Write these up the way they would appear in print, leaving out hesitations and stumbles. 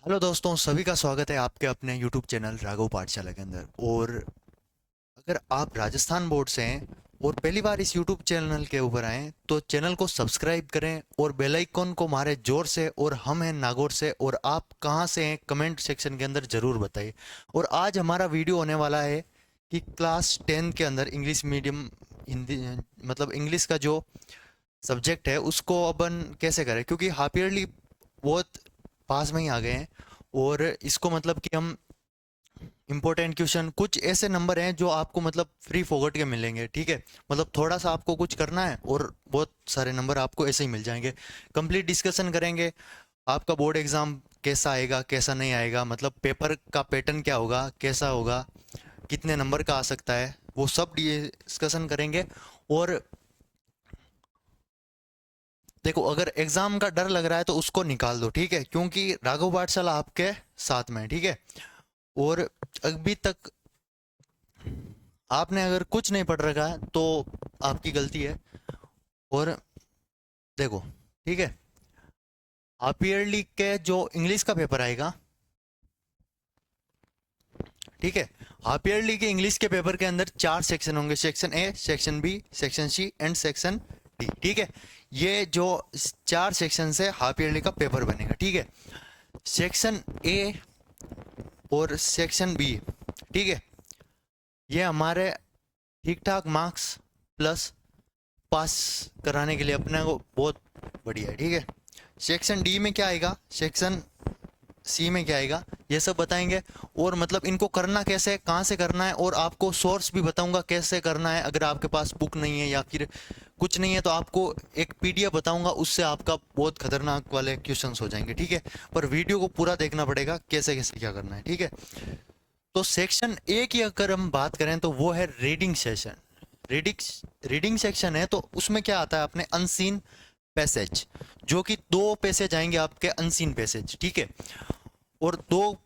Hello दोस्तों, सभी का स्वागत है आपके अपने यूट्यूब चैनल राघव पाठशाला के अंदर। और अगर आप राजस्थान बोर्ड से हैं और पहली बार इस यूट्यूब चैनल के ऊपर आए तो चैनल को सब्सक्राइब करें और बेल आइकन को मारें जोर से। और हम हैं नागौर से, और आप कहाँ से हैं कमेंट सेक्शन के अंदर ज़रूर बताइए। और आज हमारा वीडियो होने वाला है कि क्लास 10 के अंदर इंग्लिश मीडियम हिंदी मतलब इंग्लिश का जो सब्जेक्ट है उसको अपन कैसे करें, क्योंकि हाफ ईयरली बहुत पास में ही आ गए हैं। और इसको मतलब कि हम इंपॉर्टेंट क्वेश्चन कुछ ऐसे नंबर हैं जो आपको मतलब फ्री फोगट के मिलेंगे, ठीक है। मतलब थोड़ा सा आपको कुछ करना है और बहुत सारे नंबर आपको ऐसे ही मिल जाएंगे। कंप्लीट डिस्कशन करेंगे, आपका बोर्ड एग्जाम कैसा आएगा कैसा नहीं आएगा, मतलब पेपर का पैटर्न क्या होगा, कैसा होगा, कितने नंबर का आ सकता है, वो सब डिस्कशन करेंगे। और देखो, अगर एग्जाम का डर लग रहा है तो उसको निकाल दो, ठीक है, क्योंकि राघव पाठशाला आपके साथ में है, ठीक है। और अभी तक आपने अगर कुछ नहीं पढ़ रखा है तो आपकी गलती है। और देखो, ठीक है, हाफ ईयरली के जो इंग्लिश का पेपर आएगा, ठीक है, हाफ ईयरली के इंग्लिश के पेपर के अंदर चार सेक्शन होंगे: section A, section B, section C and section D, ठीक है। ये जो चार सेक्शन से हाफ ईयरली का पेपर बनेगा, ठीक है। सेक्शन ए और सेक्शन बी, ठीक है, ये हमारे ठीक ठाक मार्क्स प्लस पास कराने के लिए अपने को बहुत बढ़िया है, ठीक है। सेक्शन डी में क्या आएगा, सेक्शन सी में क्या आएगा, ये सब बताएंगे। और मतलब इनको करना कैसे है, कहाँ से करना है, और आपको सोर्स भी बताऊंगा कैसे करना है। अगर आपके पास बुक नहीं है या फिर कुछ नहीं है तो आपको एक पीडीएफ बताऊंगा, उससे आपका बहुत खतरनाक वाले क्वेश्चंस हो जाएंगे, ठीक है। पर वीडियो को पूरा देखना पड़ेगा कैसे कैसे क्या करना है, ठीक है। तो सेक्शन ए की अगर हम बात करें तो वो है reading session. Reading reading section है तो उसमें क्या आता है अपने अनसीन पैसेज, जो कि दो पैसेज आएंगे आपके अनसीन पैसेज, ठीक है। और दो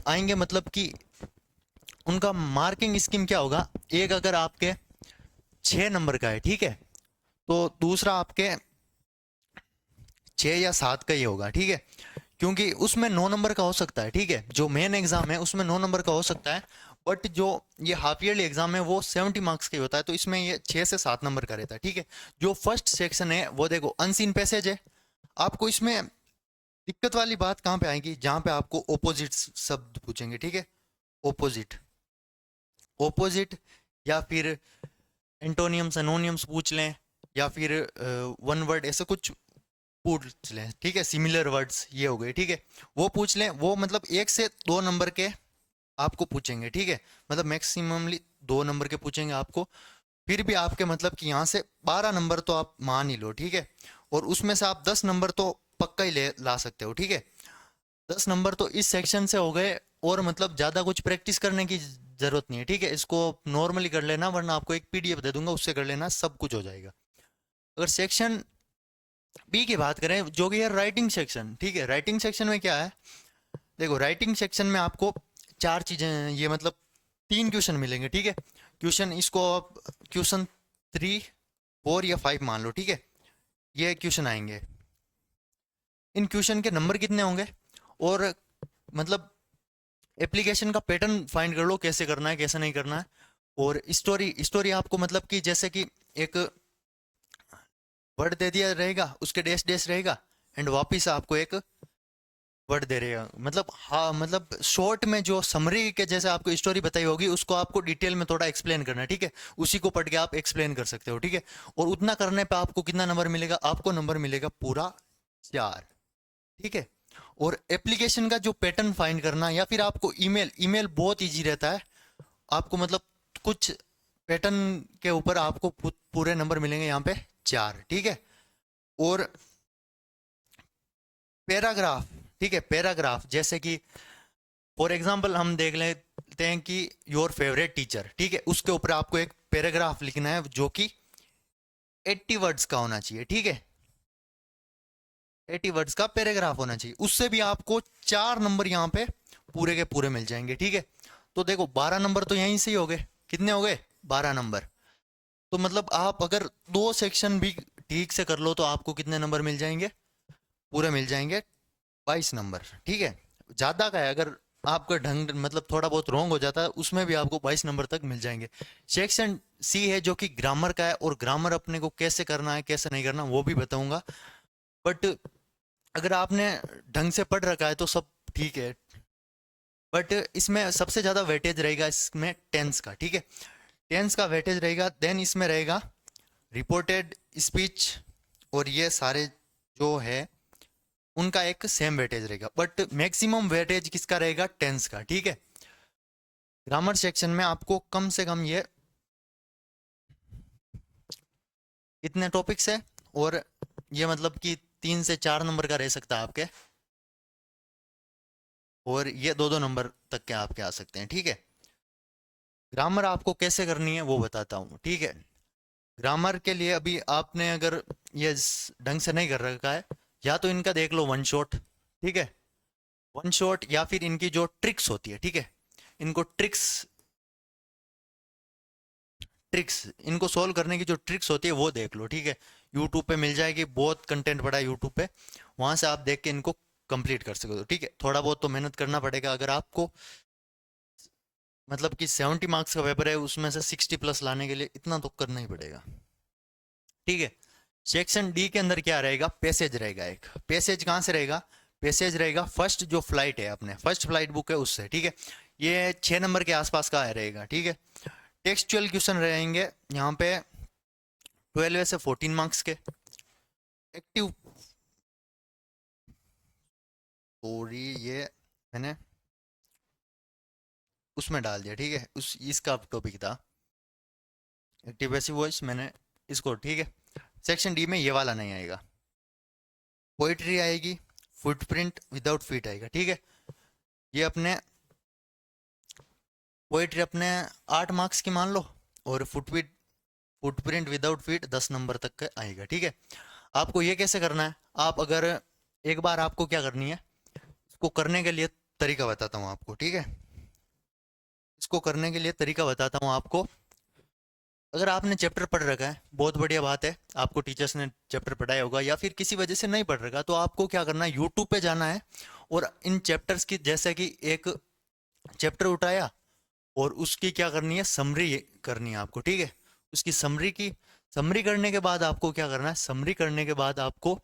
आएंगे मतलब कि उनका मार्किंग स्कीम क्या होगा, एक अगर आपके 6 नंबर का है, ठीक है, तो दूसरा आपके 6 या 7 का ही होगा, ठीक है। क्योंकि उसमें 9 नंबर का हो सकता है, ठीक है, जो मेन एग्जाम है उसमें 9 नंबर का हो सकता है। बट जो ये हाफ ईयरली एग्जाम है वो 70 मार्क्स का ही होता है, तो इसमें ये 6 से 7 नंबर का रहता है, ठीक है। जो फर्स्ट सेक्शन है वो देखो अनसीन पैसेज है। आपको इसमें दिक्कत वाली बात कहाँ पे आएगी, जहाँ पे आपको ओपोजिट शब्द पूछेंगे, ठीक है। ओपोजिट, ओपोजिट, या फिर एंटोनियम्स एनोनियम्स पूछ लें, या फिर वन वर्ड ऐसे कुछ पूछ लें, ठीक है। सिमिलर वर्ड्स ये हो गए, ठीक है, वो पूछ लें। वो मतलब 1 से 2 नंबर के आपको पूछेंगे, ठीक है। मतलब मैक्सिममली 2 नंबर के पूछेंगे आपको। फिर भी आपके मतलब कि यहाँ से 12 नंबर तो आप मान ही लो, ठीक है। और उसमें से आप 10 नंबर तो पक्का ही ले ला सकते हो, ठीक है। 10 नंबर तो इस सेक्शन से हो गए। और मतलब ज़्यादा कुछ प्रैक्टिस करने की जरूरत नहीं है, ठीक है। इसको नॉर्मली कर लेना, वरना आपको एक पीडीएफ दे दूंगा, उससे कर लेना, सब कुछ हो जाएगा। अगर सेक्शन बी की बात करें जो कि है राइटिंग सेक्शन, ठीक है। राइटिंग सेक्शन में क्या है, देखो राइटिंग सेक्शन में आपको चार चीज़ें ये मतलब 3 क्वेश्चन मिलेंगे, ठीक है। क्वेश्चन इसको आप क्वेश्चन 3, 4 या 5 मान लो, ठीक है। ये क्वेश्चन आएंगे, इन क्वेश्चन के नंबर कितने होंगे, और मतलब एप्लीकेशन का पैटर्न फाइंड कर लो कैसे करना है कैसे नहीं करना है। और स्टोरी, स्टोरी आपको मतलब कि जैसे कि एक वर्ड दे दिया रहेगा, उसके डैश डैश रहेगा, एंड वापिस आपको एक वर्ड दे रहेगा, मतलब हाँ, मतलब शॉर्ट में जो समरी के जैसे आपको स्टोरी बताई होगी उसको आपको डिटेल में थोड़ा एक्सप्लेन करना है, ठीक है। उसी को पढ़ के आप एक्सप्लेन कर सकते हो, ठीक है। और उतना करने पे आपको कितना नंबर मिलेगा, आपको नंबर मिलेगा पूरा 4, ठीक है। और एप्लीकेशन का जो पैटर्न फाइंड करना, या फिर आपको ईमेल, ईमेल बहुत इजी रहता है। आपको मतलब कुछ पैटर्न के ऊपर आपको पूरे नंबर मिलेंगे यहाँ पे 4, ठीक है। और पैराग्राफ, ठीक है, पैराग्राफ जैसे कि फॉर एग्जाम्पल हम देख लेते हैं कि योर फेवरेट टीचर, ठीक है, उसके ऊपर आपको एक पैराग्राफ लिखना है जो कि 80 वर्ड्स का होना चाहिए, ठीक है। 80 वर्ड्स का पैराग्राफ होना चाहिए, उससे भी आपको 4 नंबर यहाँ पे पूरे के पूरे मिल जाएंगे, ठीक है। तो देखो 12 नंबर तो यहीं से ही हो गए, कितने हो गए, 12 नंबर। तो मतलब आप अगर दो सेक्शन भी ठीक से कर लो तो आपको कितने नंबर मिल जाएंगे, पूरे मिल जाएंगे 22 नंबर, ठीक है। ज़्यादा का है, अगर आपका ढंग मतलब थोड़ा बहुत रॉन्ग हो जाता है उसमें भी आपको 22 नंबर तक मिल जाएंगे। सेक्शन सी है जो कि ग्रामर का है, और ग्रामर अपने को कैसे करना है कैसे नहीं करना वो भी बताऊंगा। बट अगर आपने ढंग से पढ़ रखा है तो सब ठीक है। बट इसमें सबसे ज़्यादा वेटेज रहेगा इसमें टेंस का, ठीक है। टेंस का वेटेज रहेगा। देन इसमें रहेगा रिपोर्टेड स्पीच, और ये सारे जो है उनका एक सेम वेटेज रहेगा, बट मैक्सिमम वेटेज किसका रहेगा, टेंस का, ठीक है। ग्रामर सेक्शन में आपको कम से कम ये इतने टॉपिक्स है, और ये मतलब कि 3 से 4 नंबर का रह सकता है आपके, और ये 2-2 नंबर तक के आपके आ सकते हैं, ठीक है। ग्रामर आपको कैसे करनी है वो बताता हूँ, ठीक है। ग्रामर के लिए अभी आपने अगर ये ढंग से नहीं कर रखा है, या तो इनका देख लो वन शॉट, ठीक है। वन शॉट, या फिर इनकी जो ट्रिक्स होती है, ठीक है, इनको ट्रिक्स ट्रिक्स इनको सोल्व करने की जो ट्रिक्स होती है वो देख लो, ठीक है। यूट्यूब पे मिल जाएगी, बहुत कंटेंट पड़ा है यूट्यूब पे, वहां से आप देख के इनको कंप्लीट कर सकते हो, ठीक है। थोड़ा बहुत तो मेहनत करना पड़ेगा, अगर आपको मतलब कि 70 मार्क्स का पेपर है उसमें से 60+ लाने के लिए इतना तो करना ही पड़ेगा, ठीक है। सेक्शन डी के अंदर क्या रहेगा, पैसेज रहेगा। एक पैसेज कहाँ से रहेगा, पैसेज रहेगा फर्स्ट जो फ्लाइट है, अपने फर्स्ट फ्लाइट बुक है उससे, ठीक है। ये 6 नंबर के आसपास का रहेगा, ठीक है। टेक्सचुअल क्वेश्चन रहेंगे यहाँ पे 12 से 14 मार्क्स के। एक्टिव सॉरी, ये मैंने उसमें डाल दिया, ठीक है, उस इसका टॉपिक था एक्टिव पैसिव वॉइस, मैंने इसको, ठीक है। सेक्शन डी में ये वाला नहीं आएगा, पोइट्री आएगी, फुटप्रिंट विदाउट फीट आएगा, ठीक है। ये अपने पोइट्री अपने 8 मार्क्स की मान लो, और फुटप्रिंट विदाउट फीट 10 नंबर तक का आएगा, ठीक है। आपको ये कैसे करना है, आप अगर एक बार आपको क्या करनी है, इसको करने के लिए तरीका बताता हूँ आपको, ठीक है। इसको करने के लिए तरीका बताता हूँ आपको। अगर आपने चैप्टर पढ़ रखा है बहुत बढ़िया बात है, आपको टीचर्स ने चैप्टर पढ़ाया होगा, या फिर किसी वजह से नहीं पढ़ रखा, तो आपको क्या करना है, यूट्यूब पे जाना है, और इन चैप्टर्स की जैसे कि एक चैप्टर उठाया और उसकी क्या करनी है, समरी करनी है आपको, ठीक है। उसकी समरी करने के बाद आपको क्या करना है, समरी करने के बाद आपको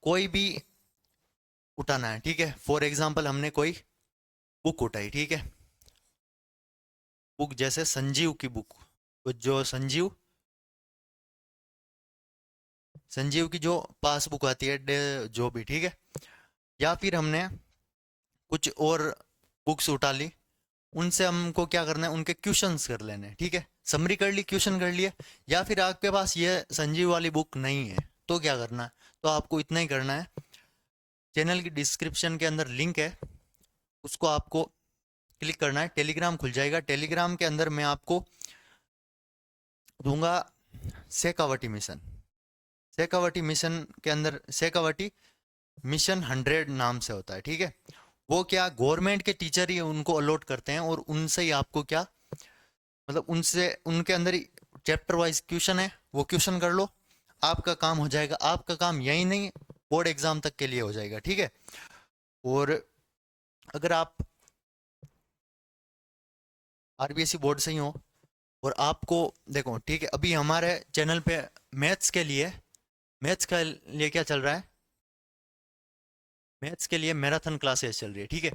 कोई भी उठाना है, ठीक है। फॉर एग्जाम्पल हमने कोई बुक उठाई, ठीक है, बुक जैसे संजीव की बुक, तो जो संजीव की जो पासबुक आती है जो भी, ठीक है। या फिर हमने कुछ और बुक्स उठा ली, उनसे हमको क्या करना है, उनके क्वेश्चंस कर लेने हैं, ठीक है। समरी कर ली, क्वेश्चन कर लिए। या फिर आपके पास ये संजीव वाली बुक नहीं है तो क्या करना है, तो आपको इतना ही करना है, चैनल की डिस्क्रिप्शन के अंदर लिंक है, उसको आपको क्लिक करना है, टेलीग्राम खुल जाएगा। टेलीग्राम के अंदर मैं आपको दूंगा शेखावटी मिशन। शेखावटी मिशन के अंदर शेखावटी मिशन 100 नाम से होता है, ठीक है। वो क्या, गवर्नमेंट के टीचर ही उनको अलॉट करते हैं, और उनसे ही आपको क्या मतलब, उनसे उनके अंदर ही चैप्टर वाइज क्वेश्चन है, वो क्वेश्चन कर लो, आपका काम हो जाएगा। आपका काम यही नहीं, बोर्ड एग्जाम तक के लिए हो जाएगा, ठीक है। और अगर आप आरबीएससी बोर्ड से ही हो, और आपको देखो, ठीक है, अभी हमारे चैनल पे मैथ्स का लिए क्या चल रहा है, मैथ्स के लिए मैराथन क्लासेस चल रही है, ठीक है।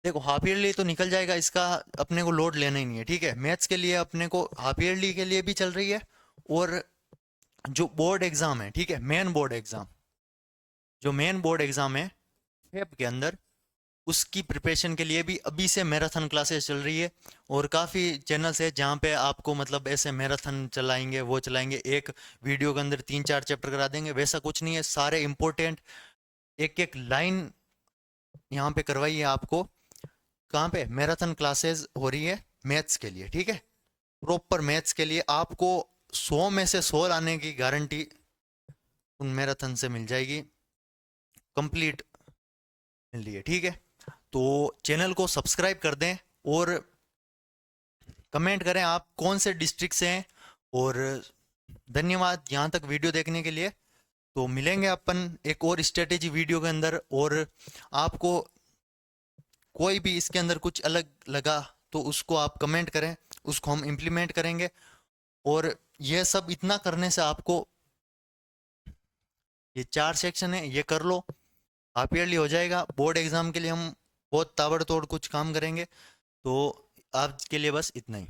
देखो हाफ ईयरली तो निकल जाएगा, इसका अपने को लोड लेना ही नहीं है, ठीक है। मैथ्स के लिए अपने को हाफ ईयरली के लिए भी चल रही है, और जो बोर्ड एग्जाम है, ठीक है, मेन बोर्ड एग्जाम है फेब के अंदर, उसकी प्रिपरेशन के लिए भी अभी से मैराथन क्लासेस चल रही है। और काफ़ी चैनल्स है जहाँ पे आपको मतलब ऐसे मैराथन चलाएंगे, वो चलाएंगे, एक वीडियो के अंदर 3-4 चैप्टर करा देंगे, वैसा कुछ नहीं है। सारे इंपॉर्टेंट एक एक लाइन यहाँ पे करवाई है आपको। कहाँ पे मैराथन क्लासेस हो रही है मैथ्स के लिए, ठीक है। प्रॉपर मैथ्स के लिए आपको 100 में से 100 लाने की गारंटी उन मैराथन से मिल जाएगी, कंप्लीट मिल रही है, ठीक है। तो चैनल को सब्सक्राइब कर दें, और कमेंट करें आप कौन से डिस्ट्रिक्ट से हैं। और धन्यवाद यहाँ तक वीडियो देखने के लिए। तो मिलेंगे अपन एक और स्ट्रेटेजी वीडियो के अंदर। और आपको कोई भी इसके अंदर कुछ अलग लगा तो उसको आप कमेंट करें, उसको हम इम्प्लीमेंट करेंगे। और ये सब इतना करने से आपको, ये 4 सेक्शन है, ये कर लो, हाफ ईयरली हो जाएगा। बोर्ड एग्जाम के लिए हम बहुत ताबड़तोड़ कुछ काम करेंगे। तो आज के लिए बस इतना ही।